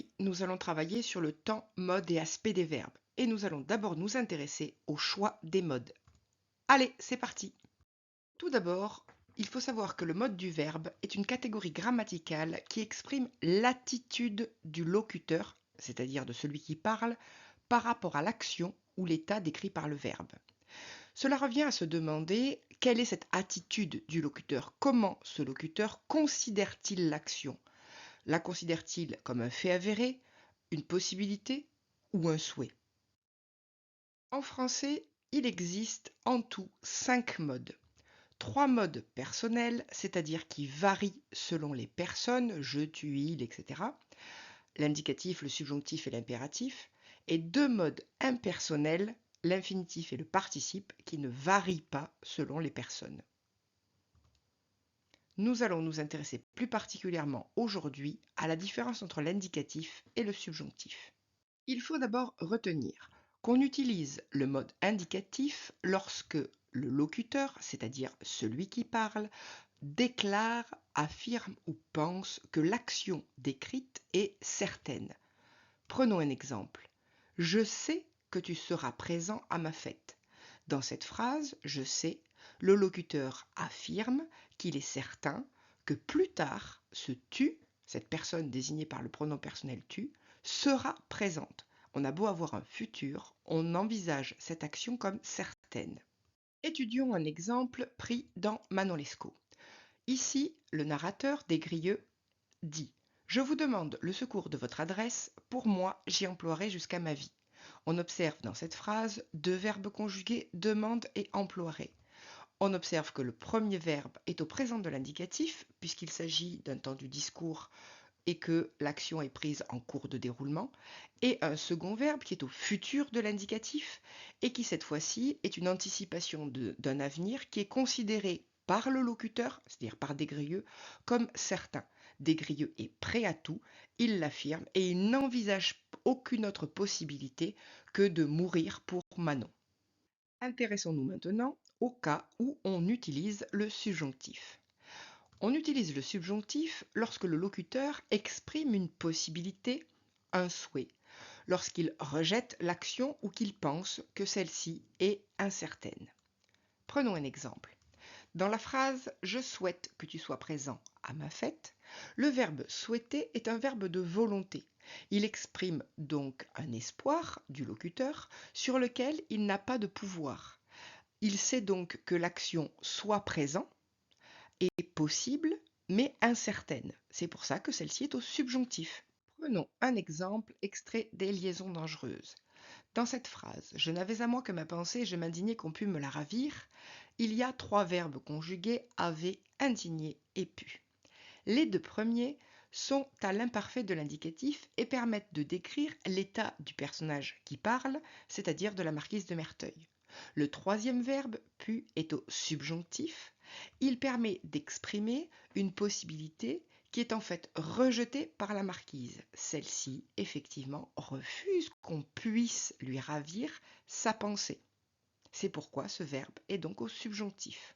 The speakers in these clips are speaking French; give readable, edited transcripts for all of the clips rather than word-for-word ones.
Aujourd'hui, nous allons travailler sur le temps, mode et aspect des verbes. Et nous allons d'abord nous intéresser au choix des modes. Allez, c'est parti! Tout d'abord, il faut savoir que le mode du verbe est une catégorie grammaticale qui exprime l'attitude du locuteur, c'est-à-dire de celui qui parle, par rapport à l'action ou l'état décrit par le verbe. Cela revient à se demander quelle est cette attitude du locuteur, comment ce locuteur considère-t-il l'action? La considère-t-il comme un fait avéré, une possibilité ou un souhait? En français, il existe en tout 5 modes. 3 modes personnels, c'est-à-dire qui varient selon les personnes, je, tu, il, etc. L'indicatif, le subjonctif et l'impératif. Et 2 modes impersonnels, l'infinitif et le participe, qui ne varient pas selon les personnes. Nous allons nous intéresser plus particulièrement aujourd'hui à la différence entre l'indicatif et le subjonctif. Il faut d'abord retenir qu'on utilise le mode indicatif lorsque le locuteur, c'est-à-dire celui qui parle, déclare, affirme ou pense que l'action décrite est certaine. Prenons un exemple. Je sais que tu seras présent à ma fête. Dans cette phrase, je sais, le locuteur affirme qu'il est certain que plus tard, ce tu, cette personne désignée par le pronom personnel tu, sera présente. On a beau avoir un futur, on envisage cette action comme certaine. Étudions un exemple pris dans Manon Lescaut. Ici, le narrateur des Grieux dit « Je vous demande le secours de votre adresse, pour moi j'y emploierai jusqu'à ma vie ». On observe dans cette phrase 2 verbes conjugués demande et emploierai. On observe que le premier verbe est au présent de l'indicatif, puisqu'il s'agit d'un temps du discours et que l'action est prise en cours de déroulement, et un second verbe qui est au futur de l'indicatif et qui cette fois-ci est une anticipation d'un avenir qui est considéré par le locuteur, c'est-à-dire par Desgrieux, comme certain. Desgrieux est prêt à tout, il l'affirme et il n'envisage aucune autre possibilité que de mourir pour Manon. Intéressons-nous maintenant au cas où on utilise le subjonctif. On utilise le subjonctif lorsque le locuteur exprime une possibilité, un souhait, lorsqu'il rejette l'action ou qu'il pense que celle-ci est incertaine. Prenons un exemple. Dans la phrase « Je souhaite que tu sois présent à ma fête », le verbe « souhaiter » est un verbe de volonté. Il exprime donc un espoir du locuteur sur lequel il n'a pas de pouvoir. Il sait donc que l'action soit présent est possible, mais incertaine. C'est pour ça que celle-ci est au subjonctif. Prenons un exemple extrait des Liaisons dangereuses. Dans cette phrase, je n'avais à moi que ma pensée et je m'indignais qu'on pût me la ravir, il y a 3 verbes conjugués avait, indigné et pu. Les 2 premiers sont à l'imparfait de l'indicatif et permettent de décrire l'état du personnage qui parle, c'est-à-dire de la marquise de Merteuil. Le 3e verbe, pu, est au subjonctif. Il permet d'exprimer une possibilité qui est en fait rejetée par la marquise. Celle-ci, effectivement, refuse qu'on puisse lui ravir sa pensée. C'est pourquoi ce verbe est donc au subjonctif.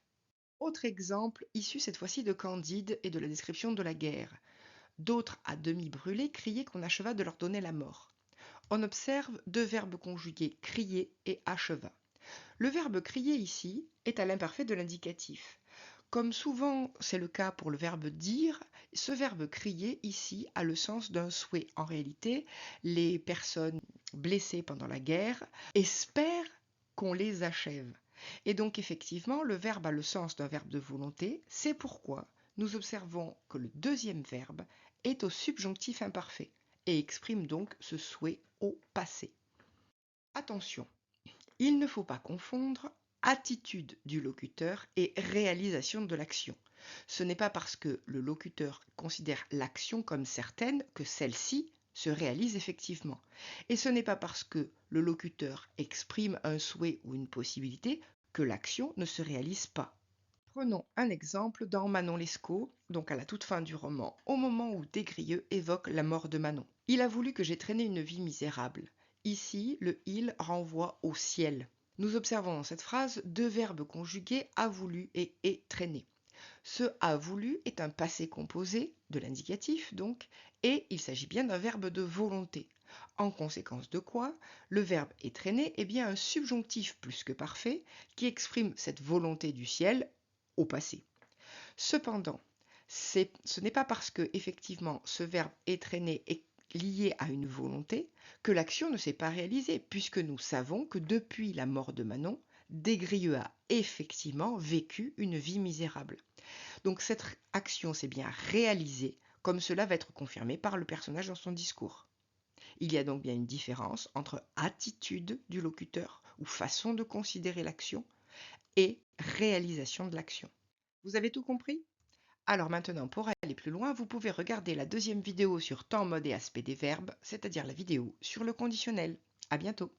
Autre exemple, issu cette fois-ci de Candide et de la description de la guerre. D'autres à demi brûlés criaient qu'on acheva de leur donner la mort. On observe 2 verbes conjugués crier et acheva. Le verbe crier ici est à l'imparfait de l'indicatif. Comme souvent c'est le cas pour le verbe dire, ce verbe crier ici a le sens d'un souhait. En réalité, les personnes blessées pendant la guerre espèrent qu'on les achève. Et donc effectivement, le verbe a le sens d'un verbe de volonté, c'est pourquoi nous observons que le 2e verbe est au subjonctif imparfait et exprime donc ce souhait au passé. Attention, il ne faut pas confondre attitude du locuteur et réalisation de l'action. Ce n'est pas parce que le locuteur considère l'action comme certaine que celle-ci se réalise effectivement. Et ce n'est pas parce que le locuteur exprime un souhait ou une possibilité que l'action ne se réalise pas. Prenons un exemple dans Manon Lescaut, donc à la toute fin du roman, au moment où Desgrieux évoque la mort de Manon. Il a voulu que j'aie traîné une vie misérable. Ici, le il renvoie au ciel. Nous observons dans cette phrase 2 verbes conjugués a voulu et est traîné. Ce a voulu est un passé composé de l'indicatif donc, et il s'agit bien d'un verbe de volonté. En conséquence de quoi, le verbe étreiner est bien un subjonctif plus que parfait qui exprime cette volonté du ciel au passé. Cependant, ce n'est pas parce que effectivement ce verbe étreiner est lié à une volonté que l'action ne s'est pas réalisée, puisque nous savons que depuis la mort de Manon, Des-Grieux a effectivement vécu une vie misérable. Donc cette action s'est bien réalisée, comme cela va être confirmé par le personnage dans son discours. Il y a donc bien une différence entre attitude du locuteur ou façon de considérer l'action et réalisation de l'action. Vous avez tout compris? Alors maintenant, pour aller plus loin, vous pouvez regarder la deuxième vidéo sur temps, mode et aspect des verbes, c'est-à-dire la vidéo sur le conditionnel. À bientôt!